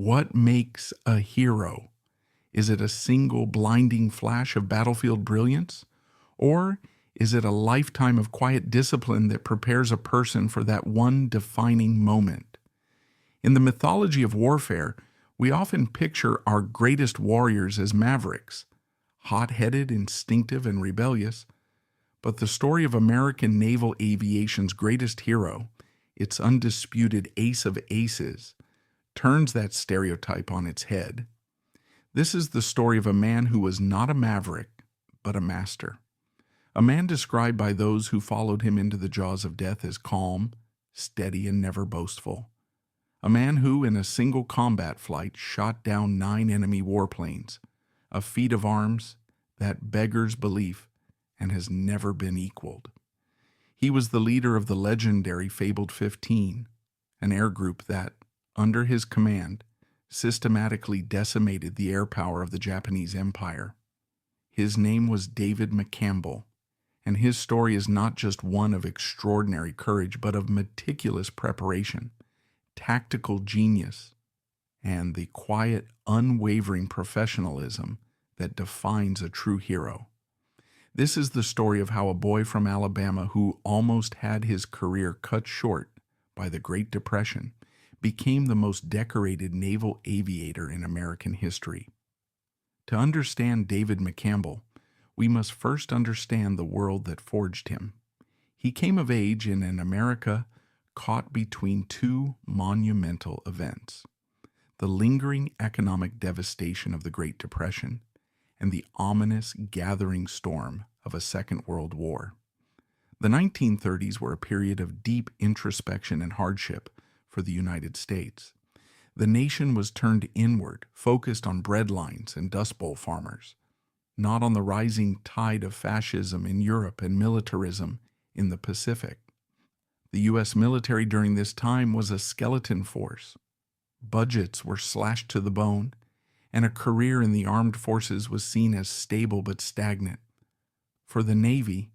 What makes a hero? Is it a single blinding flash of battlefield brilliance? Or is it a lifetime of quiet discipline that prepares a person for that one defining moment? In the mythology of warfare, we often picture our greatest warriors as mavericks, hot-headed, instinctive, and rebellious. But the story of American naval aviation's greatest hero, its undisputed ace of aces, turns that stereotype on its head. This is the story of a man who was not a maverick, but a master. A man described by those who followed him into the jaws of death as calm, steady, and never boastful. A man who, in a single combat flight, shot down 9 enemy warplanes, a feat of arms that beggars belief and has never been equaled. He was the leader of the legendary Fabled 15, an air group that, under his command, systematically decimated the air power of the Japanese Empire. His name was David McCampbell, and his story is not just one of extraordinary courage, but of meticulous preparation, tactical genius, and the quiet, unwavering professionalism that defines a true hero. This is the story of how a boy from Alabama who almost had his career cut short by the Great Depression became the most decorated naval aviator in American history. To understand David McCampbell, we must first understand the world that forged him. He came of age in an America caught between 2 monumental events: the lingering economic devastation of the Great Depression and the ominous gathering storm of a Second World War. The 1930s were a period of deep introspection and hardship for the United States. The nation was turned inward, focused on breadlines and Dust Bowl farmers, not on the rising tide of fascism in Europe and militarism in the Pacific. The U.S. military during this time was a skeleton force. Budgets were slashed to the bone, and a career in the armed forces was seen as stable but stagnant. For the Navy,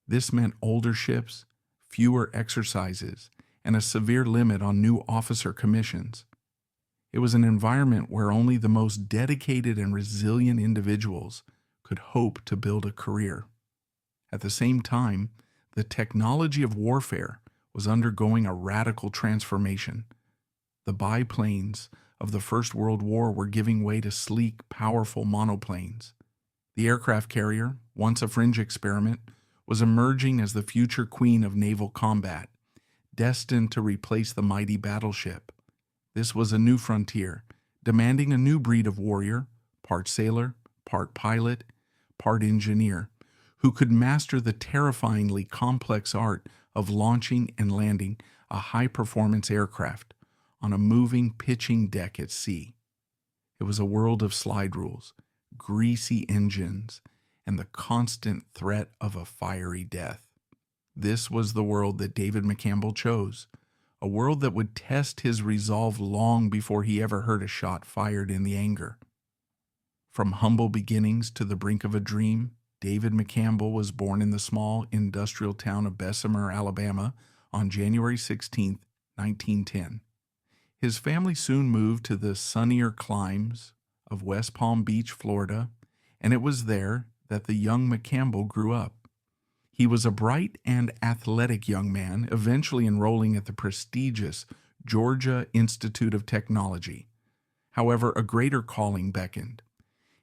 this meant older ships, fewer exercises, and a severe limit on new officer commissions. It was an environment where only the most dedicated and resilient individuals could hope to build a career. At the same time, the technology of warfare was undergoing a radical transformation. The biplanes of the First World War were giving way to sleek, powerful monoplanes. The aircraft carrier, once a fringe experiment, was emerging as the future queen of naval combat, destined to replace the mighty battleship. This was a new frontier, demanding a new breed of warrior, part sailor, part pilot, part engineer, who could master the terrifyingly complex art of launching and landing a high-performance aircraft on a moving, pitching deck at sea. It was a world of slide rules, greasy engines, and the constant threat of a fiery death. This was the world that David McCampbell chose, a world that would test his resolve long before he ever heard a shot fired in the anger. From humble beginnings to the brink of a dream, David McCampbell was born in the small industrial town of Bessemer, Alabama, on January 16, 1910. His family soon moved to the sunnier climes of West Palm Beach, Florida, and it was there that the young McCampbell grew up. He was a bright and athletic young man, eventually enrolling at the prestigious Georgia Institute of Technology. However, a greater calling beckoned.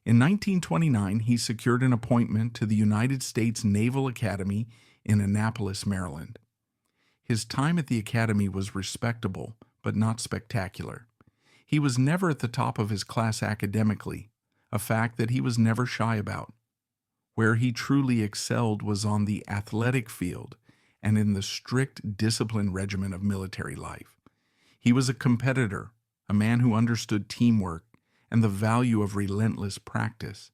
In 1929, he secured an appointment to the United States Naval Academy in Annapolis, Maryland. His time at the academy was respectable, but not spectacular. He was never at the top of his class academically, a fact that he was never shy about. Where he truly excelled was on the athletic field and in the strict discipline regimen of military life. He was a competitor, a man who understood teamwork and the value of relentless practice.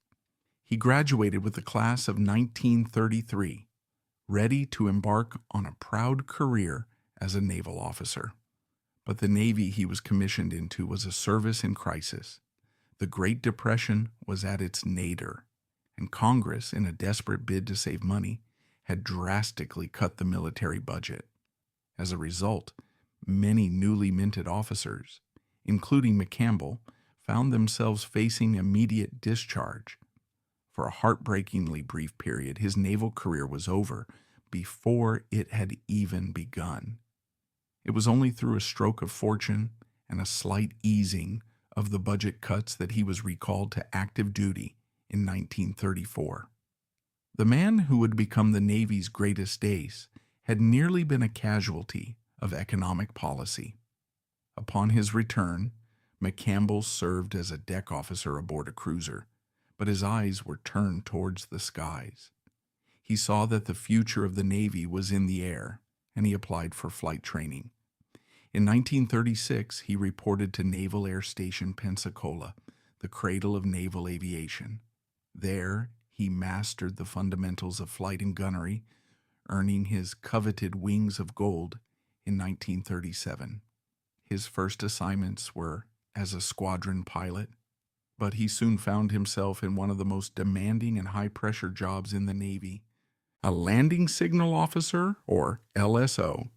He graduated with the class of 1933, ready to embark on a proud career as a naval officer. But the Navy he was commissioned into was a service in crisis. The Great Depression was at its nadir, and Congress, in a desperate bid to save money, had drastically cut the military budget. As a result, many newly minted officers, including McCampbell, found themselves facing immediate discharge. For a heartbreakingly brief period, his naval career was over before it had even begun. It was only through a stroke of fortune and a slight easing of the budget cuts that he was recalled to active duty in 1934. The man who would become the Navy's greatest ace had nearly been a casualty of economic policy. Upon his return, McCampbell served as a deck officer aboard a cruiser, but his eyes were turned towards the skies. He saw that the future of the Navy was in the air, and he applied for flight training. In 1936, he reported to Naval Air Station Pensacola, the cradle of naval aviation. There, he mastered the fundamentals of flight and gunnery, earning his coveted Wings of Gold in 1937. His first assignments were as a squadron pilot, but he soon found himself in one of the most demanding and high-pressure jobs in the Navy. A landing signal officer, or LSO,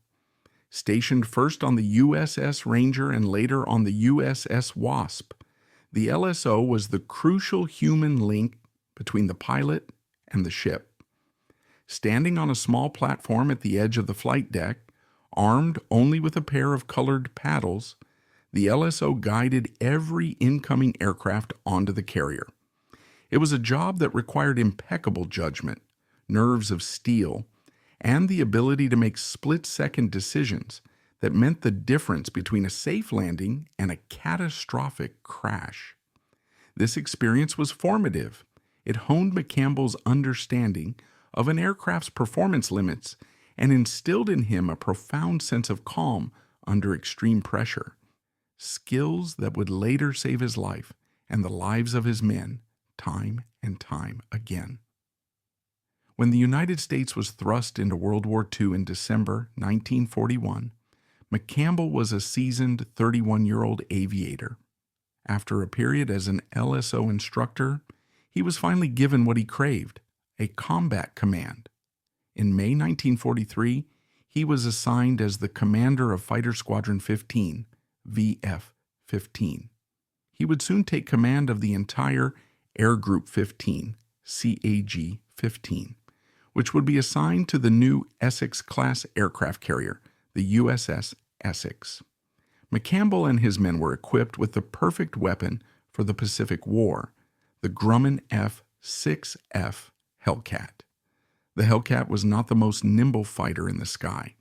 stationed first on the USS Ranger and later on the USS Wasp. The LSO was the crucial human link between the pilot and the ship. Standing on a small platform at the edge of the flight deck, armed only with a pair of colored paddles, the LSO guided every incoming aircraft onto the carrier. It was a job that required impeccable judgment, nerves of steel, and the ability to make split-second decisions that meant the difference between a safe landing and a catastrophic crash. This experience was formative. It honed McCampbell's understanding of an aircraft's performance limits and instilled in him a profound sense of calm under extreme pressure, skills that would later save his life and the lives of his men time and time again. When the United States was thrust into World War II in December 1941, McCampbell was a seasoned 31-year-old aviator. After a period as an LSO instructor, he was finally given what he craved, a combat command. In May 1943, he was assigned as the commander of Fighter Squadron 15, VF-15. He would soon take command of the entire Air Group 15, CAG-15, which would be assigned to the new Essex-class aircraft carrier, the USS Essex. McCampbell and his men were equipped with the perfect weapon for the Pacific War, the Grumman F-6F Hellcat. The Hellcat was not the most nimble fighter in the sky,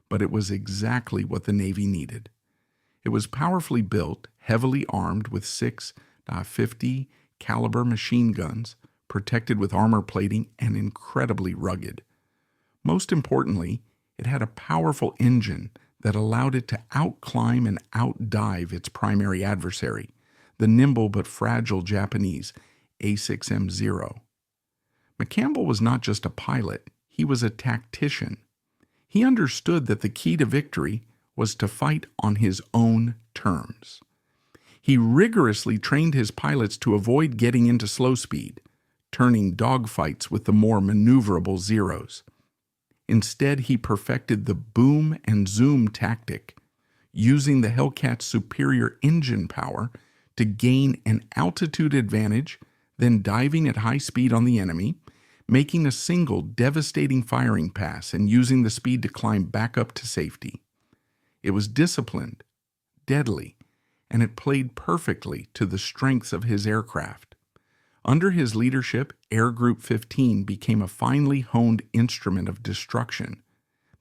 but it was exactly what the Navy needed. It was powerfully built, heavily armed with 6.50 caliber machine guns, protected with armor plating, and incredibly rugged. Most importantly, it had a powerful engine that allowed it to outclimb and outdive its primary adversary, the nimble but fragile Japanese A6M0. McCampbell was not just a pilot, he was a tactician. He understood that the key to victory was to fight on his own terms. He rigorously trained his pilots to avoid getting into slow speed, turning dogfights with the more maneuverable Zeros. Instead, he perfected the boom and zoom tactic, using the Hellcat's superior engine power to gain an altitude advantage, then diving at high speed on the enemy, making a single devastating firing pass and using the speed to climb back up to safety. It was disciplined, deadly, and it played perfectly to the strengths of his aircraft. Under his leadership, Air Group 15 became a finely honed instrument of destruction.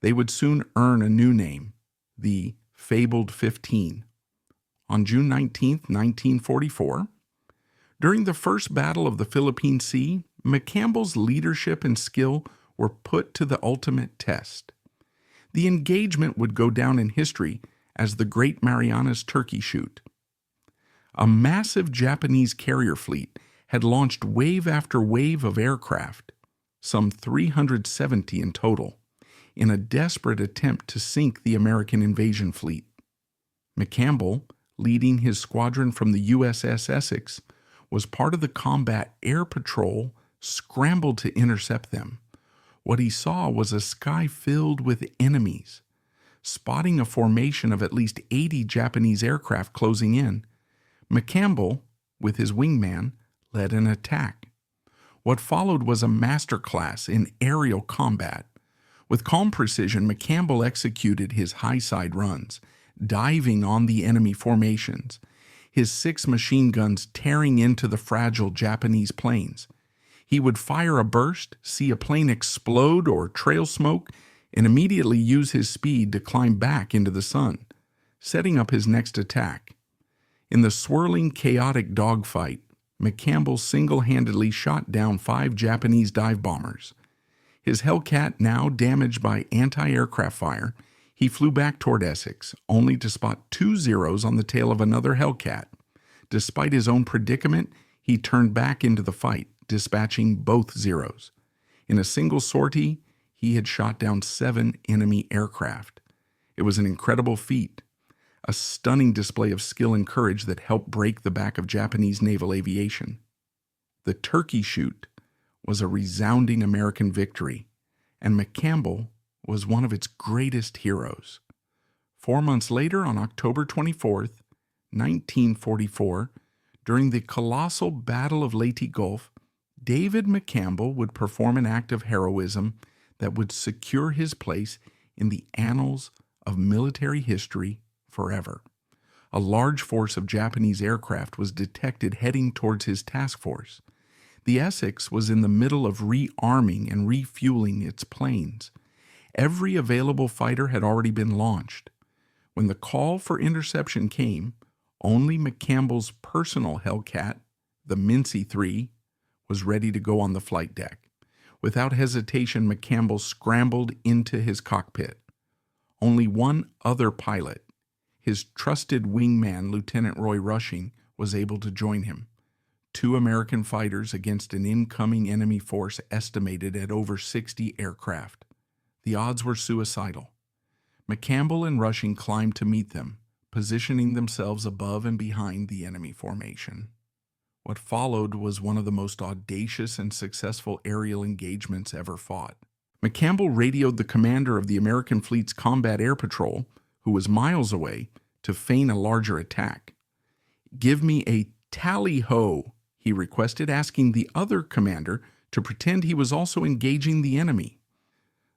They would soon earn a new name, the fabled 15. On June 19, 1944, during the First Battle of the Philippine Sea, McCampbell's leadership and skill were put to the ultimate test. The engagement would go down in history as the Great Marianas Turkey Shoot. A massive Japanese carrier fleet had launched wave after wave of aircraft, some 370 in total, in a desperate attempt to sink the American invasion fleet. McCampbell, leading his squadron from the USS Essex, was part of the combat air patrol scrambled to intercept them. What he saw was a sky filled with enemies. spotting a formation of at least 80 Japanese aircraft closing in. McCampbell, with his wingman, led an attack. What followed was a masterclass in aerial combat. With calm precision, McCampbell executed his high-side runs, diving on the enemy formations, his 6 machine guns tearing into the fragile Japanese planes. He would fire a burst, see a plane explode or trail smoke, and immediately use his speed to climb back into the sun, setting up his next attack. In the swirling, chaotic dogfight, McCampbell single-handedly shot down 5 Japanese dive bombers. His Hellcat now damaged by anti-aircraft fire, he flew back toward Essex, only to spot 2 Zeros on the tail of another Hellcat. Despite his own predicament, he turned back into the fight, dispatching both Zeros. In a single sortie, he had shot down 7 enemy aircraft. It was an incredible feat, a stunning display of skill and courage that helped break the back of Japanese naval aviation. The turkey shoot was a resounding American victory, and McCampbell was one of its greatest heroes. 4 months later, on October 24th, 1944, during the colossal Battle of Leyte Gulf, David McCampbell would perform an act of heroism that would secure his place in the annals of military history forever. A large force of Japanese aircraft was detected heading towards his task force. The Essex was in the middle of rearming and refueling its planes. Every available fighter had already been launched. When the call for interception came, only McCampbell's personal Hellcat, the Mincy 3, was ready to go on the flight deck. Without hesitation, McCampbell scrambled into his cockpit. Only one other pilot, his trusted wingman, Lieutenant Roy Rushing, was able to join him. 2 American fighters against an incoming enemy force estimated at over 60 aircraft. The odds were suicidal. McCampbell and Rushing climbed to meet them, positioning themselves above and behind the enemy formation. What followed was one of the most audacious and successful aerial engagements ever fought. McCampbell radioed the commander of the American fleet's combat air patrol, who was miles away, to feign a larger attack. "Give me a tally-ho," he requested, asking the other commander to pretend he was also engaging the enemy.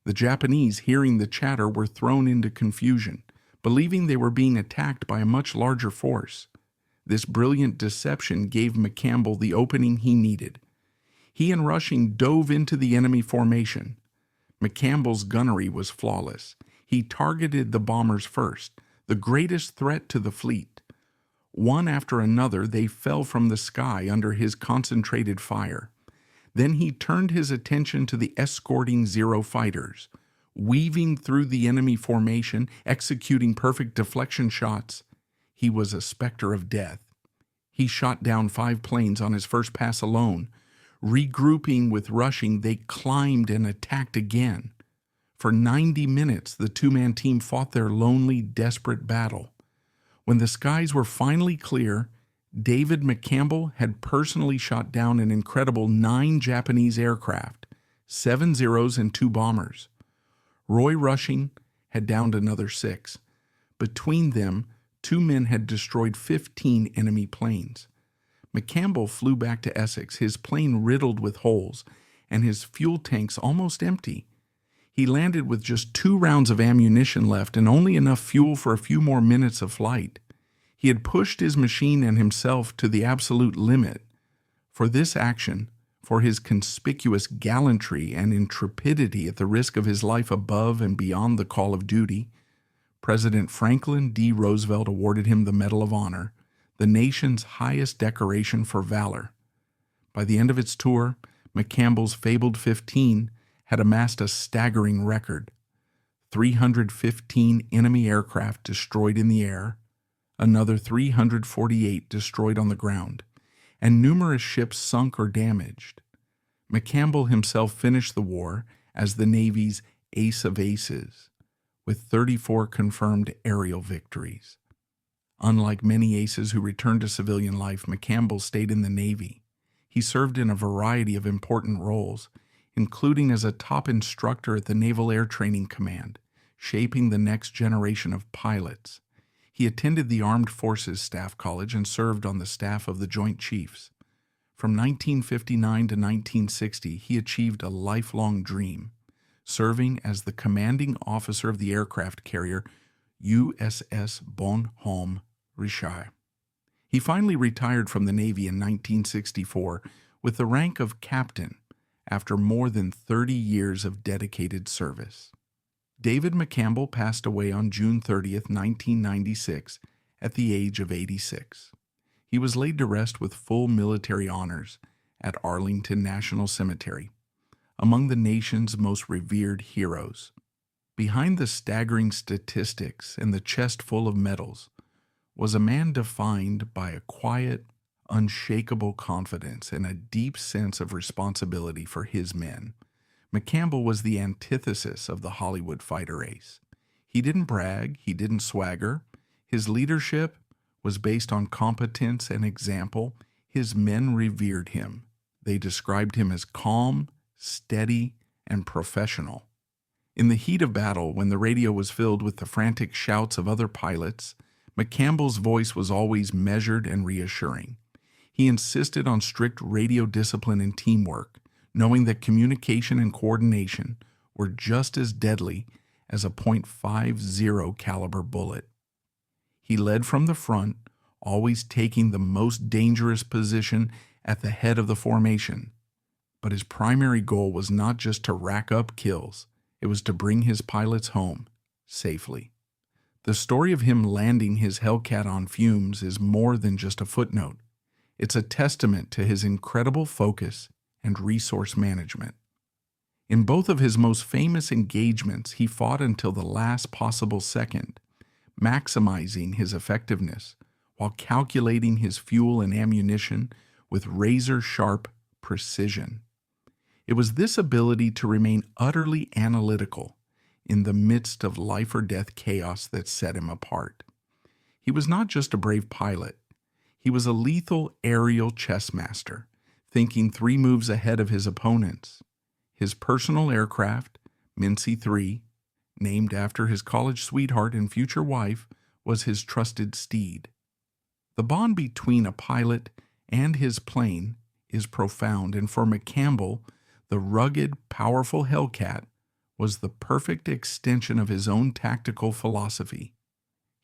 The Japanese, hearing the chatter, were thrown into confusion, believing they were being attacked by a much larger force. This brilliant deception gave McCampbell the opening he needed. He and Rushing dove into the enemy formation. McCampbell's gunnery was flawless. He targeted the bombers first, the greatest threat to the fleet. One after another, they fell from the sky under his concentrated fire. Then he turned his attention to the escorting Zero fighters, weaving through the enemy formation, executing perfect deflection shots. He was a specter of death. He shot down 5 planes on his first pass alone. Regrouping with Rushing, they climbed and attacked again. For 90 minutes, the 2-man team fought their lonely, desperate battle. When the skies were finally clear, David McCampbell had personally shot down an incredible 9 Japanese aircraft, 7 Zeros and 2 bombers. Roy Rushing had downed another 6. Between them, 2 men had destroyed 15 enemy planes. McCampbell flew back to Essex, his plane riddled with holes, and his fuel tanks almost empty. He landed with just 2 rounds of ammunition left and only enough fuel for a few more minutes of flight. He had pushed his machine and himself to the absolute limit. For this action, for his conspicuous gallantry and intrepidity at the risk of his life above and beyond the call of duty, President Franklin D. Roosevelt awarded him the Medal of Honor, the nation's highest decoration for valor. By the end of its tour, McCampbell's fabled 15 had amassed a staggering record: 315 enemy aircraft destroyed in the air, another 348 destroyed on the ground, and numerous ships sunk or damaged. McCampbell himself finished the war as the Navy's ace of aces, with 34 confirmed aerial victories. Unlike many aces who returned to civilian life, McCampbell stayed in the Navy. He served in a variety of important roles, including as a top instructor at the Naval Air Training Command, shaping the next generation of pilots. He attended the Armed Forces Staff College and served on the staff of the Joint Chiefs. From 1959 to 1960, he achieved a lifelong dream, serving as the commanding officer of the aircraft carrier USS Bonhomme Richard. He finally retired from the Navy in 1964 with the rank of captain after more than 30 years of dedicated service. David McCampbell passed away on June 30, 1996, at the age of 86. He was laid to rest with full military honors at Arlington National Cemetery, among the nation's most revered heroes. Behind the staggering statistics and the chest full of medals was a man defined by a quiet, unshakable confidence and a deep sense of responsibility for his men. McCampbell was the antithesis of the Hollywood fighter ace. He didn't brag, he didn't swagger. His leadership was based on competence and example. His men revered him. They described him as calm, steady, and professional. In the heat of battle, when the radio was filled with the frantic shouts of other pilots, McCampbell's voice was always measured and reassuring. He insisted on strict radio discipline and teamwork, knowing that communication and coordination were just as deadly as a .50 caliber bullet. He led from the front, always taking the most dangerous position at the head of the formation. But his primary goal was not just to rack up kills, it was to bring his pilots home safely. The story of him landing his Hellcat on fumes is more than just a footnote. It's a testament to his incredible focus and resource management. In both of his most famous engagements, he fought until the last possible second, maximizing his effectiveness while calculating his fuel and ammunition with razor-sharp precision. It was this ability to remain utterly analytical in the midst of life-or-death chaos that set him apart. He was not just a brave pilot. He was a lethal aerial chess master, thinking 3 moves ahead of his opponents. His personal aircraft, Mincy 3, named after his college sweetheart and future wife, was his trusted steed. The bond between a pilot and his plane is profound, and for McCampbell, the rugged, powerful Hellcat was the perfect extension of his own tactical philosophy.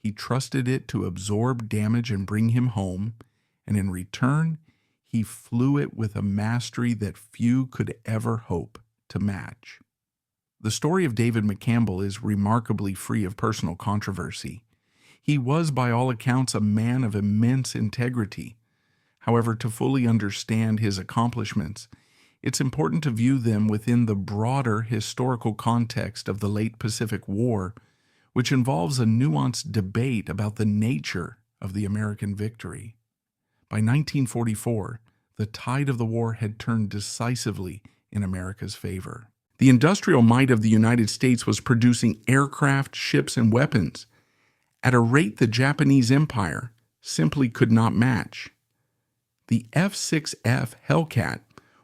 He trusted it to absorb damage and bring him home, and in return, he flew it with a mastery that few could ever hope to match. The story of David McCampbell is remarkably free of personal controversy. He was, by all accounts, a man of immense integrity. However, to fully understand his accomplishments, it's important to view them within the broader historical context of the late Pacific War, which involves a nuanced debate about the nature of the American victory. By 1944, the tide of the war had turned decisively in America's favor. The industrial might of the United States was producing aircraft, ships, and weapons at a rate the Japanese Empire simply could not match. The F-6F Hellcat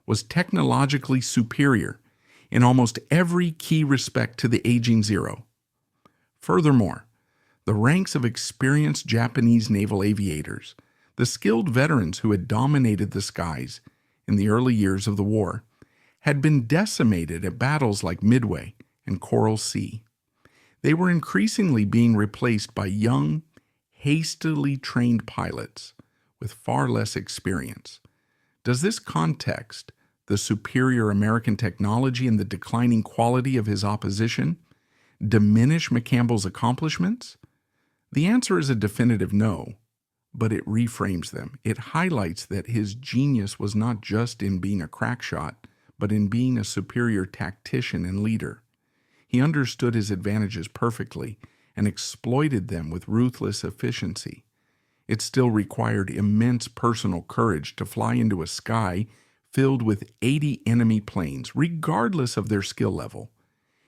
was technologically superior in almost every key respect to the aging Zero. Furthermore, the ranks of experienced Japanese naval aviators, the skilled veterans who had dominated the skies in the early years of the war, had been decimated at battles like Midway and Coral Sea. They were increasingly being replaced by young, hastily trained pilots with far less experience. Does this context, the superior American technology and the declining quality of his opposition, diminish McCampbell's accomplishments? The answer is a definitive no, but it reframes them. It highlights that his genius was not just in being a crack shot, but in being a superior tactician and leader. He understood his advantages perfectly and exploited them with ruthless efficiency. It still required immense personal courage to fly into a sky filled with 80 enemy planes, regardless of their skill level.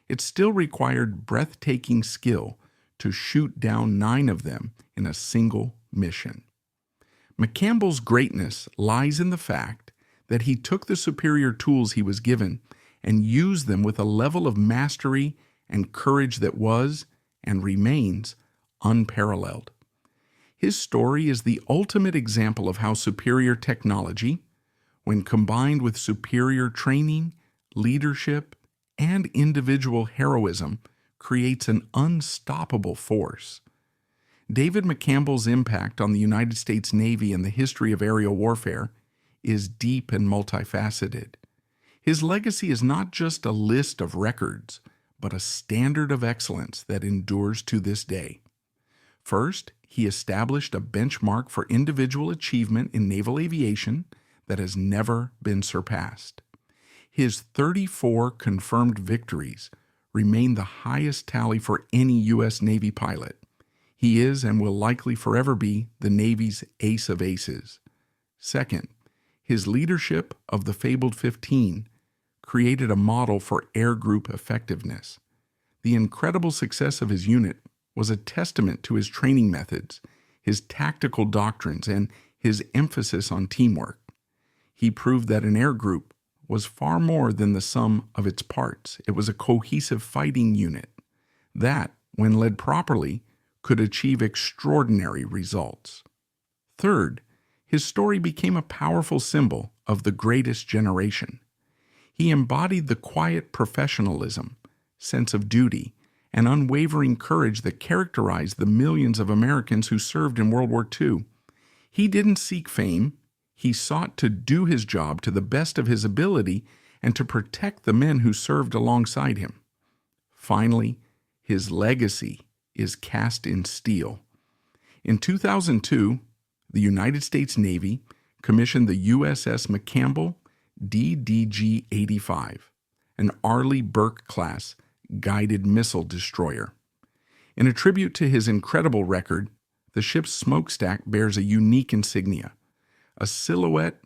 It still required breathtaking skill to shoot down 9 of them in a single mission. McCampbell's greatness lies in the fact that he took the superior tools he was given and used them with a level of mastery and courage that was and remains unparalleled. His story is the ultimate example of how superior technology, when combined with superior training, leadership, and individual heroism, creates an unstoppable force. David McCampbell's impact on the United States Navy and the history of aerial warfare is deep and multifaceted. His legacy is not just a list of records, but a standard of excellence that endures to this day. First, he established a benchmark for individual achievement in naval aviation that has never been surpassed. His 34 confirmed victories remain the highest tally for any U.S. Navy pilot. He is and will likely forever be the Navy's ace of aces. Second, his leadership of the fabled 15 created a model for air group effectiveness. The incredible success of his unit was a testament to his training methods, his tactical doctrines, and his emphasis on teamwork. He proved that an air group was far more than the sum of its parts. It was a cohesive fighting unit that, when led properly, could achieve extraordinary results. Third, his story became a powerful symbol of the greatest generation. He embodied the quiet professionalism, sense of duty, and unwavering courage that characterized the millions of Americans who served in World War II. He didn't seek fame. He sought to do his job to the best of his ability and to protect the men who served alongside him. Finally, his legacy is cast in steel. In 2002, the United States Navy commissioned the USS McCampbell DDG-85, an Arleigh Burke-class guided missile destroyer. In a tribute to his incredible record, the ship's smokestack bears a unique insignia, a silhouette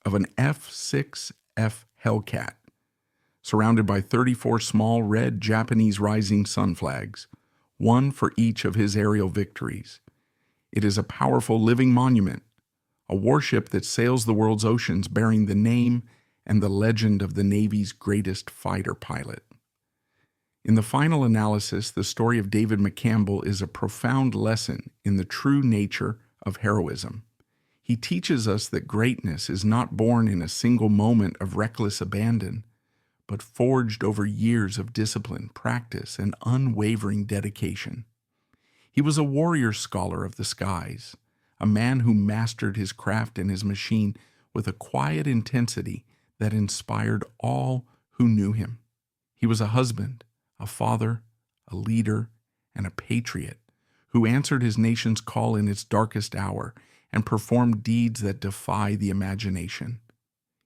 of an F-6F Hellcat, surrounded by 34 small red Japanese rising sun flags, one for each of his aerial victories. It is a powerful living monument, a warship that sails the world's oceans bearing the name and the legend of the Navy's greatest fighter pilot. In the final analysis, the story of David McCampbell is a profound lesson in the true nature of heroism. He teaches us that greatness is not born in a single moment of reckless abandon, but forged over years of discipline, practice, and unwavering dedication. He was a warrior scholar of the skies, a man who mastered his craft and his machine with a quiet intensity that inspired all who knew him. He was a husband, a father, a leader, and a patriot who answered his nation's call in its darkest hour and performed deeds that defy the imagination.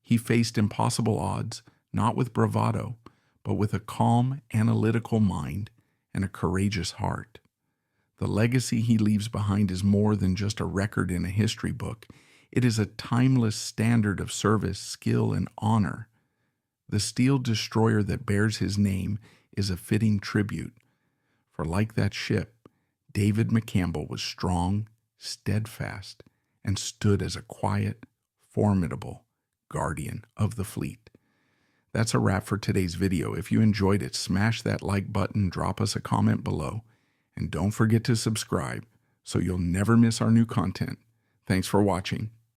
He faced impossible odds, not with bravado, but with a calm, analytical mind and a courageous heart. The legacy he leaves behind is more than just a record in a history book. It is a timeless standard of service, skill, and honor. The steel destroyer that bears his name is a fitting tribute, for like that ship, David McCampbell was strong, steadfast, and stood as a quiet, formidable guardian of the fleet. That's a wrap for today's video. If you enjoyed it, smash that like button, drop us a comment below, and don't forget to subscribe so you'll never miss our new content. Thanks for watching.